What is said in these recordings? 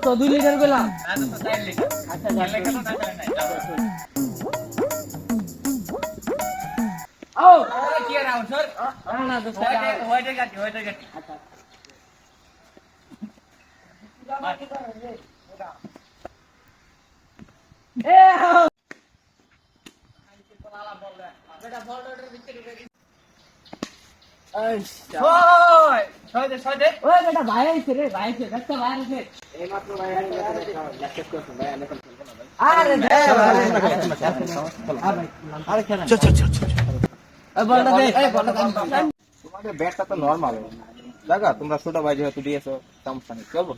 তো 2 লিটার পেলাম। না তো 4 লিটার। আচ্ছা 4 লিটার তো দরকার নাই। ও ওরে কি রাও স্যার? না না তো হোয়াইটের গাড়ি। আচ্ছা এ বেটা বলটার ভিতরে ঢুকে ওই ছয় দে ওই বেটা ভাই আইছে রে ভাই আইছে দেখতে ভাই আইছে এই মাত্র ভাই আইছে ল্যাপটপ করছেন ভাই আমি এখন খেলবো না ভাই আরে আরে খেলা এই বলটা দে এই বলটা দে তোমাদের ব্যাটটা তো নরমাল জায়গা তোমরা ছোট ভাই যেহেতু দিয়েছো সমস্যা নেই চলবো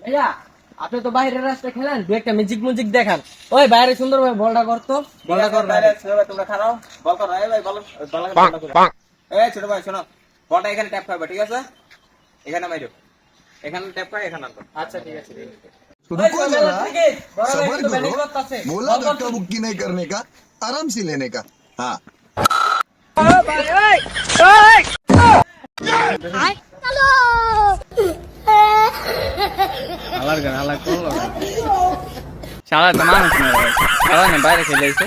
ভাইয়া আপনি তো বাইরের রাস্তায় খেলেন দু একটা মিউজিক দেখান ওই বাইরে সুন্দর ভাই বলটা করতো বলটা কর বাইরে ছোট ভাই তোমরা খারাও বল করো এই ভাই বল এই ছোট ভাই শোনো বলটা এখানে ট্যাপ খাবে ঠিক আছে এখানে মাইরো এখানে ট্যাপ খায় এখানে আনতো আচ্ছা ঠিক আছে रुको जरा सबर करो बोला धक्का बुक्की नहीं करने का आराम से लेने का हाँ আলার গান আলার কোন শালা তো মানুষ না শালা না বাইরে খেলে আইছে